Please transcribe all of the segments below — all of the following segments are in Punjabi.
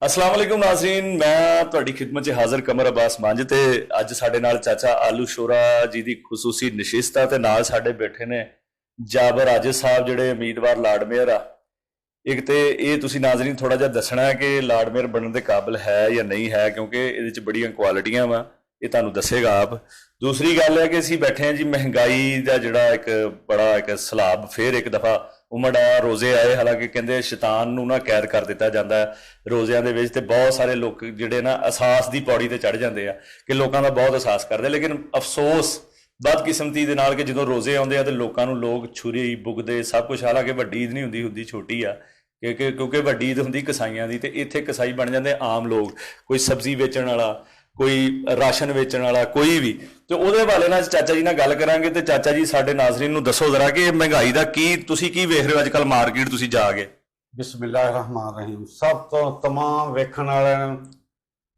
अस्सलाम वालेकुम नाज़रीन, मैं तुहाडी खिदमत च हाज़र कमर अब्बास मंज ते अज साडे नाल चाचा आलू शोरा जी दी खुसूसी नशिस्त आ ते नाल साडे बैठे ने जाबर आजिज़ साहब जिहड़े उम्मीदवार लार्ड मेयर आ। एक तो ये तुसीं नाज़रीन थोड़ा जिहा दसना है कि लार्ड मेयर बनने के काबिल है या नहीं है, क्योंकि इहदे च बड़ियां क्वालिटियां वा, ये तुहानूं दसेगा आप। दूसरी गल है कि असीं बैठे हैं जी महंगाई का जिहड़ा एक बड़ा एक सलाब फिर एक दफ़ा उमड़ आया, रोजे आए। हालांकि कहते शैतान नूं ना कैद कर दिता जाता है रोज़िਆਂ ਦੇ ਵਿੱਚ, ਤੇ बहुत सारे लोग ਜਿਹੜੇ ना अहसास की पौड़ी ते चढ़ जाते हैं कि लोगों का बहुत अहसास करते, लेकिन अफसोस बदकिस्मती ਦੇ ਨਾਲ कि ਜਦੋਂ रोजे आते हैं तो लोगों ਨੂੰ लोग छुरी बुगदे सब कुछ। हालांकि ਵੱਡੀ ईद नहीं ਹੁੰਦੀ, ਹੁੰਦੀ ਛੋਟੀ ਆ, क्योंकि ਵੱਡੀ ईद ਹੁੰਦੀ कसाईयां ਦੀ, ਤੇ ਇੱਥੇ कसाई बन जाते आम लोग, कोई सब्जी बेचण वाला, कोई राशन बेचण वाला, कोई भी। तो ਉਹਦੇ हवाले ਨਾਲ चाचा जी ਨਾਲ ਗੱਲ ਕਰਾਂਗੇ। ਤੇ ਚਾਚਾ ਜੀ ਸਾਡੇ ਨਾਜ਼ਰੀਨ ਨੂੰ ਦੱਸੋ ਜ਼ਰਾ ਕਿ ਮਹਿੰਗਾਈ ਦਾ ਕੀ ਤੁਸੀਂ ਕੀ ਵੇਖ ਰਹੇ ਹੋ ਅੱਜਕੱਲ ਮਾਰਕੀਟ ਤੁਸੀਂ ਜਾ ਕੇ? बिस्मिल्लाहिर्रहमानिर्रहीम। सब तो तमाम वेखण वालिਆਂ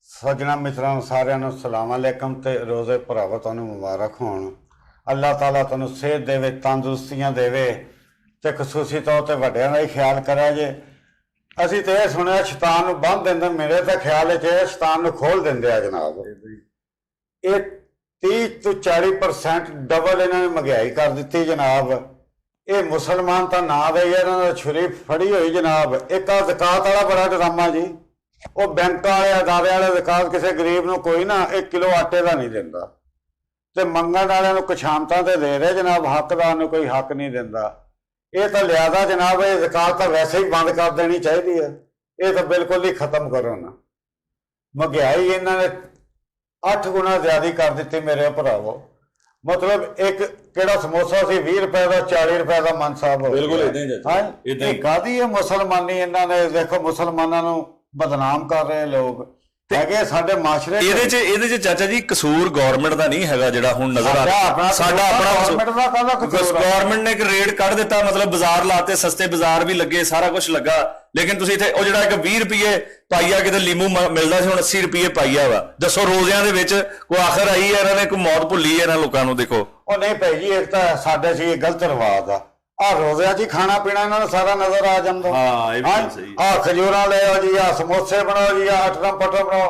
सज्जणा मित्रां सारिਆਂ ਨੂੰ सलाम अलैकुम ते रोज़े भरावो ਤੁਹਾਨੂੰ मुबारक होण। अल्लाह ताला ਤੁਹਾਨੂੰ सेहत देवे, तंदुरुस्तियां देवे ते खसूसी तौर ते ਵੱਡਿਆਂ ਦਾ ਹੀ ख्याल करा जे। ਅਸੀਂ ਤੇ ਇਹ ਸੁਣਿਆ शैतान ਨੂੰ ਬੰਨ੍ਹ ਦਿੰਦੇ, ਮੇਰੇ ਤਾਂ ਖਿਆਲ ਵਿੱਚ ਇਹ शैतान ਨੂੰ ਖੋਲ ਦਿੰਦੇ ਆ जनाब। ਇਹ 30 ਤੋਂ 40% ਡਬਲ ਇਹਨਾਂ ਨੇ ਮਹਿੰਗਾਈ ਕਰ ਦਿੱਤੀ जनाब। ਇਹ ਮੁਸਲਮਾਨ ਤਾਂ ਨਾ ਦੇ ਇਹਨਾਂ ਦਾ ਛੁਰੀ ਫੜੀ ਹੋਈ जनाब। ਇੱਕ ਆ ਜ਼ਕਾਤ ਵਾਲਾ ਬੜਾ ਡਰਾਮਾ ਜੀ, ਉਹ ਬੈਂਕਾਂ ਵਾਲੇ ਅਦਾਰੇ ਵਾਲੇ ਜ਼ਕਾਤ ਕਿਸੇ ਗਰੀਬ ਨੂੰ ਕੋਈ ਨਾ 1 ਕਿਲੋ ਆਟੇ ਦਾ ਨਹੀਂ ਦਿੰਦਾ, ਤੇ ਮੰਗਣ ਵਾਲਿਆਂ ਨੂੰ ਕੁਛਾਮਤਾਂ ਤੇ ਦੇ ਰਹੇ जनाब, ਹੱਕਦਾਰ ਨੂੰ ਕੋਈ ਹੱਕ ਨਹੀਂ ਦਿੰਦਾ। ਇਹ ਤਾਂ ਲਿਆਦਾ जनाब, ਇਹ ਜ਼ਕਾਤ ਤਾਂ ਵੈਸੇ ਹੀ ਬੰਦ ਕਰ ਦੇਣੀ ਚਾਹੀਦੀ ਹੈ, ਇਹ ਤਾਂ ਬਿਲਕੁਲ ਹੀ ਖਤਮ ਕਰੋ ਨਾ। ਮਹਿੰਗਾਈ ਇਹਨਾਂ ਨੇ 8 ਗੁਣਾ ਜ਼ਿਆਦਾ ਕਰ ਦਿੱਤੀ ਮੇਰੇ ਭਰਾਵੋ। मतलब एक केड़ा समोसा सी 20 रुपए का 40 रुपए का मन साहब हो गया। कादी है मुसलमानी, इन्होंने देखो मुसलमानों नूं बदनाम कर रहे लोग हैगे साडे माशरे। ਇਹਦੇ ਚ ਚਾਚਾ ਜੀ ਕਸੂਰ ਗਵਰਨਮੈਂਟ ਦਾ ਨਹੀਂ ਹੈਗਾ ਜਿਹੜਾ ਹੁਣ ਨਜ਼ਰ ਆ ਰਿਹਾ, ਸਾਡਾ ਆਪਣਾ ਗਵਰਨਮੈਂਟ ਨੇ ਇੱਕ ਰੇਟ ਕੱਢ ਦਿੱਤਾ, ਮਤਲਬ ਬਾਜ਼ਾਰ ਲਾਤੇ, ਸਸਤੇ ਬਾਜ਼ਾਰ ਵੀ ਲੱਗੇ, ਸਾਰਾ ਕੁਝ ਲੱਗਾ, ਲੇਕਿਨ ਤੁਸੀਂ ਇੱਥੇ ਉਹ ਜਿਹੜਾ ਇੱਕ 20 ਰੁਪਏ ਪਾਈਆ ਕਿਤੇ ਲੀਮੂ ਮਿਲਦਾ ਸੀ, ਹੁਣ 80 ਰੁਪਏ ਪਾਈਆ ਵਾ। ਦੱਸੋ ਰੋਜ਼ਿਆਂ ਦੇ ਵਿੱਚ ਕੋਈ ਆਖਰ ਆਈ ਹੈ? ਇਹਨਾਂ ਨੇ ਕੋਈ ਮੌਤ ਭੁੱਲੀ ਹੈ ਇਹਨਾਂ ਲੋਕਾਂ ਨੂੰ? ਦੇਖੋ ਉਹ ਨਹੀਂ ਭਾਈ ਜੀ, ਇੱਕ ਤਾਂ ਸਾਡੇ ਸੀ ਇਹ ਗਲਤ ਰਿਵਾਜ ਆ, ਆ ਰੋਜ਼ਿਆਂ 'ਚ ਹੀ ਖਾਣਾ ਪੀਣਾ ਇਹਨਾਂ ਨੂੰ ਸਾਰਾ ਨਜ਼ਰ ਆ ਜਾਂਦਾ। ਹਾਂ, ਇਹ ਵੀ ਸਹੀ। ਆ ਖਜੂਰਾਂ ਲੈ ਆਓ ਜੀ, ਆ ਸਮੋਸੇ ਬਣਾਓ ਜੀ, ਆ ਅਟਰਮ ਪਟਰ ਬਣਾਓ।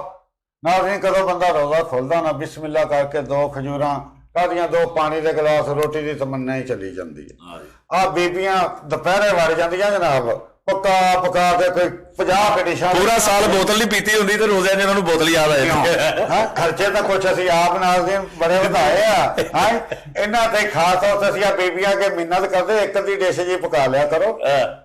ਨਾਜ਼ਰੀਨ, ਕਦੋਂ ਬੰਦਾ ਰੋਜ਼ਾ ਖੁੱਲਦਾ ਨਾ ਬਿਸਮਿਲ੍ਲਾ ਕਰਕੇ 2 ਖਜੂਰਾਂ ਕਾਹਦੀਆਂ, 2 ਪਾਣੀ ਦੇ ਗਲਾਸ, ਰੋਟੀ ਦੀ ਤਮੰਨਾ ਹੀ ਚਲੀ ਜਾਂਦੀ ਹੈ। ਆ ਬੀਬੀਆਂ ਦੁਪਹਿਰੇ ਵੜ ਜਾਂਦੀਆਂ ਜਨਾਬ, ਪਕਾ ਪਕਾ ਕੇ ਕੋਈ 50 ਡਿਸ਼ਾਂ, ਪੂਰਾ ਸਾਲ ਬੋਤਲ ਨਹੀਂ ਪੀਤੀ ਹੁੰਦੀ ਤੇ ਰੋਜ਼ਿਆਂ 'ਚ ਇਹਨਾਂ ਨੂੰ ਬੋਤਲ ਯਾਦ ਆ ਜਾਂਦੀ। ਹਾਂ, ਖਰਚੇ ਤਾਂ ਕੁਛ ਅਸੀਂ ਆਪ ਨਾਜ਼ਰੀਨ ਬੜੇ ਵਧਾਏ ਆ। ਹਾਂ, ਇਹਨਾਂ ਤੇ ਖਾਸ ਤੌਰ ਤੇ ਅਸੀਂ ਆ ਬੀਬੀਆਂ ਕੇ ਮਿਹਨਤ ਕਰਦੇ, ਇੱਕ ਦੀ ਡਿਸ਼ ਜੀ ਪਕਾ ਲਿਆ ਕਰੋ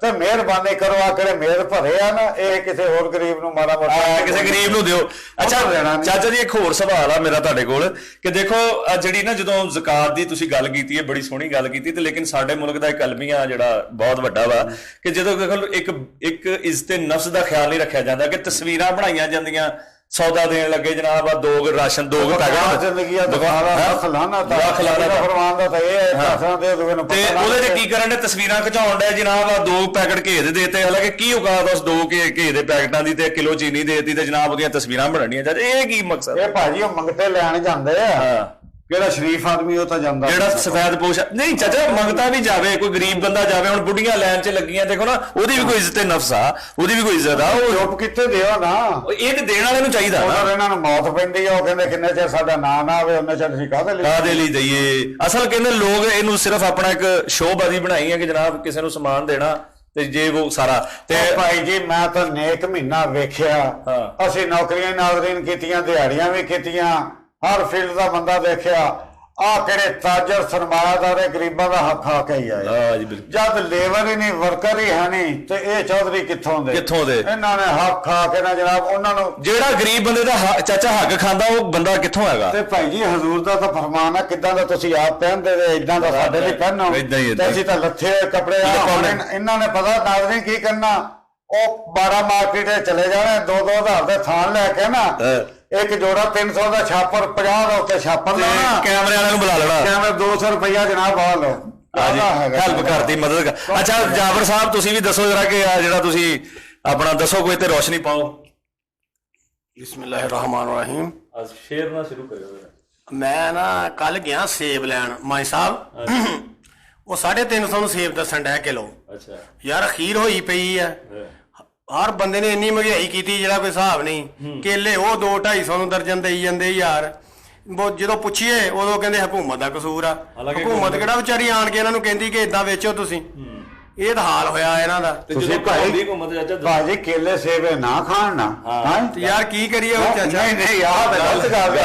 ਤੇ ਮਿਹਰਬਾਨੀ ਕਰੋ, ਆ ਕਿਹੜੇ ਮੇਰ ਭਰੇ ਆ ਨਾ, ਇਹ ਕਿਸੇ ਹੋਰ ਗਰੀਬ ਨੂੰ ਮਾੜਾ ਮੋਟਾ ਕਿਸੇ ਗਰੀਬ ਨੂੰ ਦਿਓ। ਅੱਛਾ ਚਾਚਾ ਜੀ, ਇੱਕ ਹੋਰ ਸਵਾਲ ਆ ਮੇਰਾ ਤੁਹਾਡੇ ਕੋਲ ਕਿ ਦੇਖੋ ਜਿਹੜੀ ਨਾ ਜਦੋਂ ਜ਼ਕਾਤ ਦੀ ਤੁਸੀਂ ਗੱਲ ਕੀਤੀ ਹੈ, ਬੜੀ ਸੋਹਣੀ ਗੱਲ ਕੀਤੀ, ਤੇ ਲੇਕਿਨ ਸਾਡੇ ਮੁਲਕ ਦਾ ਇੱਕ ਅਲਮੀਆ ਜਿਹੜਾ ਬਹੁਤ ਵੱਡਾ ਵਾ ਕਿ ਜਦੋਂ ਦੇਖੋ ਇੱਕ ਇੱਜ਼ਤ ਨਫਸ ਦਾ ਖਿਆਲ ਨਹੀਂ ਰੱਖਿਆ ਜਾਂਦਾ, ਕਿ ਤਸਵੀਰਾਂ ਬਣਾਈਆਂ ਜਾਂਦੀਆਂ, ਸੌਦਾ ਦੇਣ ਲੱਗੇ ਜਨਾਬ, ਆ 2 ਰਾਸ਼ਨ 2 ਪੈਕਟ ਜ਼ਿੰਦਗੀ ਦਾ ਖਲਾਨਾ ਤਾਂ ਫਰਮਾਨ ਦਾ ਤਾਂ ਇਹ ਪੈਸਾ ਦੇ ਦੋਗੇ ਨੂੰ, ਤੇ ਉਹਦੇ ਤੇ ਕੀ ਕਰਨ ਦੇ ਤਸਵੀਰਾਂ ਖਿਚਾਉਣ ਦੇ ਜਨਾਬ, ਆ 2 ਪੈਕਟ ਘੇ ਦੇ ਦੇਤੇ। ਹਾਲਾਂਕਿ ਕੀ ਔਕਾਤ ਉਸ 2 ਘੇ ਦੇ ਪੈਕਟਾਂ ਦੀ, ਤੇ ਕਿਲੋ ਚੀਨੀ ਦੇਤੀ ਤੇ ਜਨਾਬ ਉਹਦੀਆਂ ਤਸਵੀਰਾਂ ਬਣਾਉਣੀਆਂ ਚਾਹੀਦੀ। ਇਹ ਕੀ ਮਕਸਦ? ਇਹ ਭਾਜੀ ਉਹ ਮੰਗਤੇ ਲੈਣ ਜਾਂਦੇ ਆ, ਕਿਹੜਾ ਸ਼ਰੀਫ ਆਦਮੀ ਉਹ ਤਾਂ ਜਾਂਦਾ, ਜਿਹੜਾ ਸਫੈਦ ਪੋਸ਼ ਨਹੀਂ ਚਾਚਾ, ਮੰਗਤਾ ਵੀ ਜਾਵੇ, ਕੋਈ ਗਰੀਬ ਬੰਦਾ ਜਾਵੇ, ਹੁਣ ਬੁੱਢੀਆਂ ਲਾਈਨ 'ਚ ਲੱਗੀਆਂ, ਦੇਖੋ ਨਾ, ਉਹਦੀ ਵੀ ਕੋਈ ਇੱਜ਼ਤ ਨਫਸ ਆ, ਉਹਦੀ ਵੀ ਕੋਈ ਇੱਜ਼ਤ ਆ। ਉਹ ਚੁੱਪ ਕਿੱਥੇ ਦਿਓ ਨਾ, ਇਹ ਤੇ ਦੇਣ ਵਾਲੇ ਨੂੰ ਚਾਹੀਦਾ ਨਾ। ਇਹਨਾਂ ਨੂੰ ਮੌਤ ਪੈਂਦੀ ਆ, ਉਹ ਕਹਿੰਦੇ ਕਿੰਨੇ ਚਿਰ ਸਾਡਾ ਨਾਂ ਨਾ ਆਵੇ ਉਹਨੇ ਚਿਰ ਅਸੀਂ ਕਾਹਦੇ ਲਈ ਦਈਏ। ਅਸਲ ਕਹਿੰਦੇ ਲੋਕ ਇਹਨੂੰ ਸਿਰਫ ਆਪਣਾ ਇੱਕ ਸ਼ੋਅਬਾਜ਼ੀ ਬਣਾਈ ਹੈ ਕਿ ਜਨਾਬ ਕਿਸੇ ਨੂੰ ਸਮਾਨ ਦੇਣਾ ਤੇ ਜੇ ਉਹ ਸਾਰਾ। ਤੇ ਭਾਈ ਜੀ, ਮੈਂ ਤਾਂ ਨੇਕ ਮਹੀਨਾ ਵੇਖਿਆ, ਅਸੀਂ ਨੌਕਰੀਆਂ ਨਾਜ਼ਰੀਨ ਕੀਤੀਆਂ, ਦਿਹਾੜੀਆਂ ਵੀ ਕੀਤੀਆਂ, ਹਰ ਫੀਲਡ ਦਾ ਬੰਦਾ ਦੇਖਿਆ। ਆ ਕਿਹੜੇ ਤਾਜਰ ਸਰਮਾਇਆਦਾਰ ਗਰੀਬਾਂ ਦਾ ਹੱਕ ਖਾ ਕੇ ਹੀ ਆਏ। ਜਦ ਲੇਬਰ ਹੀ ਨਹੀਂ, ਵਰਕਰ ਹੀ ਹੈ ਨਹੀਂ, ਤੇ ਇਹ ਚੌਧਰੀ ਕਿੱਥੋਂ ਦੇ? ਇਹਨਾਂ ਨੇ ਹੱਕ ਖਾ ਕੇ ਨਾ ਜਨਾਬ ਉਹਨਾਂ ਨੂੰ, ਜਿਹੜਾ ਗਰੀਬ ਬੰਦੇ ਦਾ ਚਾਚਾ ਹੱਕ ਖਾਂਦਾ ਉਹ ਬੰਦਾ ਕਿੱਥੋਂ ਹੈਗਾ? ਤੇ ਭਾਈ ਜੀ ਹਜ਼ੂਰ ਦਾ ਤਾਂ ਫਰਮਾਨ ਆ, ਕਿੱਦਾਂ ਦਾ ਤੁਸੀਂ ਆਪ ਪਹਿਨਦੇ ਤੇ ਇਦਾਂ ਦਾ ਸਾਡੇ ਲਈ ਪਹਿਨੋ, ਤੇ ਅਸੀਂ ਤਾਂ ਲੱਥੇ ਕੱਪੜੇ ਆ। ਇਹਨਾਂ ਨੇ ਪਤਾ ਨਾਜ਼ਰੀਨ ਕੀ ਕਰਨਾ, ਉਹ 12 ਮਾਰਕੀਟ ਚਲੇ ਜਾਣੇ, 2-2 ਹਜ਼ਾਰ ਦੇ ਥਾਨ ਲੈ ਕੇ ਨਾ, ਇੱਕ ਜੋੜਾ 300 ਦਾ ਛਾਪਰ, 50 ਦਾ ਉੱਤੇ ਛਾਪਰ ਲਾਉਣਾ, ਕੈਮਰੇ ਵਾਲਿਆਂ ਨੂੰ ਬੁਲਾ ਲੈਣਾ, ਕੈਮਰੇ 200 ਰੁਪਇਆ ਜਨਾਬ ਆ ਲਓ। ਹੈਲਪ ਕਰਦੀ, ਮਦਦ ਕਰ। ਅੱਛਾ ਜਾਬਰ ਸਾਹਿਬ, ਤੁਸੀਂ ਵੀ ਦੱਸੋ ਜਰਾ ਕਿ ਆ ਜਿਹੜਾ ਤੁਸੀਂ ਆਪਣਾ ਦੱਸੋ, ਕੋਈ ਤੇ ਰੋਸ਼ਨੀ ਪਾਓ। ਬਿਸਮਿल्लाहिर्रहमानिर्रहीम। ਅੱਜ ਸ਼ੇਰ ਨਾਲ ਸ਼ੁਰੂ ਕਰਿਓ। ਮੈਂ ਨਾ ਕੱਲ ਗਿਆ ਸੇਬ ਲੈਣ ਮਾਈ ਸਾਹਿਬ, ਉਹ 350 ਨੂੰ ਸੇਬ ਦੱਸਣ ਡਿਆ ਕਿਲੋ। ਅੱਛਾ ਯਾਰ ਅਖੀਰ ਹੋਈ ਪਈ ਆ, ਹਰ ਬੰਦੇ ਨੇ ਇੰਨੀ ਮਹਿੰਗਾਈ ਕੀਤੀ ਜਿਹੜਾ ਕੋਈ ਹਿਸਾਬ ਨਹੀਂ। ਕੇਲੇ ਉਹ 200-250 ਨੂੰ ਦਰਜਨ ਦੇਈ ਜਾਂਦੇ ਯਾਰ। ਜਦੋਂ ਪੁੱਛੀਏ ਉਦੋਂ ਕਹਿੰਦੇ ਹਕੂਮਤ ਦਾ ਕਸੂਰ ਆ। ਹਕੂਮਤ ਕਿਹੜਾ ਵਿਚਾਰੀ ਆਣ ਕੇ ਇਹਨਾਂ ਨੂੰ ਕਹਿੰਦੀ ਕਿ ਇਦਾਂ ਵੇਚੋ ਤੁਸੀਂ। ਇਹ ਤਾਂ ਹਾਲ ਹੋਇਆ ਇਹਨਾਂ ਦਾ। ਤੁਸੀਂ ਭਾਈ ਘੁੰਮਤ ਚਾਚਾ ਭਾਜੀ ਕੇਲੇ ਸੇਵੇ ਨਾ ਖਾਣ ਨਾ। ਤੇ ਯਾਰ ਕੀ ਕਰੀਏ ਉਹ ਚਾਚਾ। ਨਹੀਂ ਯਾਰ ਗਲਤ ਗੱਲ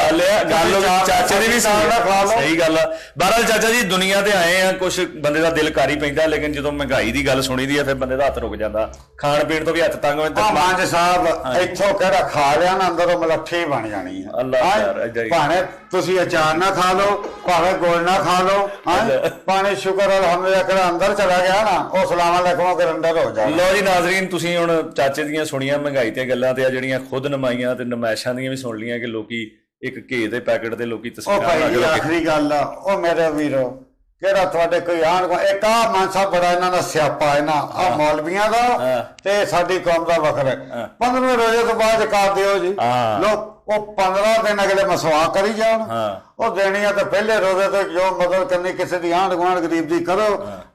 ਗੱਲ ਚਾਚੇ ਦੀ ਵੀ ਸਹੀ ਗੱਲ ਆ। ਬਹਰਾਲ ਚਾਚਾ ਜੀ ਦੁਨੀਆ ਤੇ ਆਏ ਆ, ਕੁਛ ਬੰਦੇ ਦਾ ਦਿਲ ਕਰ ਹੀ ਪੈਂਦਾ, ਲੇਕਿਨ ਜਦੋਂ ਮਹਿੰਗਾਈ ਦੀ ਗੱਲ ਸੁਣੀ ਦੀ ਆ ਫਿਰ ਬੰਦੇ ਦਾ ਹੱਥ ਰੁਕ ਜਾਂਦਾ। ਖਾਣ ਪੀਣ ਤੋਂ ਵੀ ਹੱਥ ਤੰਗ ਹੋ ਜਾਂਦਾ। ਮਾਂਜ ਸਾਹਿਬ ਇੱਥੋਂ ਕਿਹੜਾ ਖਾ ਲਿਆ ਨਾ ਅੰਦਰੋਂ ਮਲੱਠੀ ਬਣ ਜਾਣੀ ਆ। ਅੱਲਾਹ ਯਾਰ ਏਦਾਂ ਹੀ। ਭਾਵੇਂ ਤੁਸੀਂ ਅਚਾਰ ਨਾ ਖਾ ਲਓ, ਭਾਵੇਂ ਗੁੜ ਨਾ ਖਾ ਲਓ, ਭਾਵੇਂ ਸ਼ੁਕਰ ਅਲਹਮਦੁਲਿਲਾ ਕਿਹੜਾ ਅੰਦਰ ਚਲਾ ਗਿਆ ਨਾ ਉਹ ਸਲਾਮ ਅਲੈਕੁਮ ਕੇ ਅੰਦਰ ਹੋ ਜਾ। ਲੋ ਜੀ ਨਾਜ਼ਰੀਨ, ਤੁਸੀਂ ਹੁਣ ਚਾਚੇ ਦੀਆਂ ਸੁਣੀਆਂ ਮਹਿੰਗਾਈ ਦੀਆਂ ਗੱਲਾਂ ਤੇ ਆ ਜਿਹੜੀਆਂ ਖੁਦ ਨਮਾਈਆਂ ਤੇ ਨਮਾਇਸ਼ਾਂ ਦੀਆਂ ਵੀ ਸੁਣ ਲੀਆਂ ਕਿ ਲੋਕੀ ਇੱਕ ਘੇ ਦੇ ਪੈਕਟ ਤੇ ਲੋਕੀ ਉਹ ਤਸਵੀਰਾਂ ਭਾਈ ਆਖਰੀ ਗੱਲ ਆ ਉਹ ਮੇਰੇ ਵੀਰੋ, ਕਿਹੜਾ ਤੁਹਾਡੇ ਕੋਈ ਆਣ ਇੱਕ ਆ ਮਾਨ ਸਾਹਿਬ ਬੜਾ ਇਹਨਾਂ ਦਾ ਸਿਆਪਾ ਇਹਨਾਂ ਆ ਮੌਲਵੀਆਂ ਦਾ ਤੇ ਸਾਡੀ ਕੌਮ ਦਾ ਵਖਰ ਹੈ। 15ਵੇਂ ਰੋਜ਼ੇ ਤੋਂ ਬਾਅਦ ਕਰ ਦਿਓ ਜੀ ਲੋਕ। ਉਹ 15 ਦਿਨ ਅਗਲੇ ਮਸਵਾ ਕਰੀ ਜਾਣ। ਉਹ ਦੇਣੀ ਆ ਤੇ ਪਹਿਲੇ ਰੋਜ਼ੇ ਤੇ ਜੋ ਮਦਦ ਕਰਨੀ ਕਿਸੇ ਦੀ ਆਂਢ ਗੁਆਂਢ ਗਰੀਬ ਦੀ ਕਰੋ,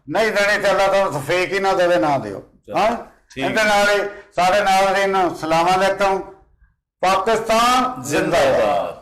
ਨਹੀਂ ਦੇਣੀ ਤੇ ਅੱਲਾਹ ਤੁਹਾਨੂੰ ਫੇਕ ਹੀ ਨਾ ਦੇਵੇ ਨਾ ਦਿਓ। ਹਾਂ ਇਹਦੇ ਨਾਲ ਸਾਰੇ ਨਾਜ਼ਰੀਨ ਸਲਾਮ ਅਲੈਕੁਮ। ਪਾਕਿਸਤਾਨ ਜ਼ਿੰਦਾਬਾਦ।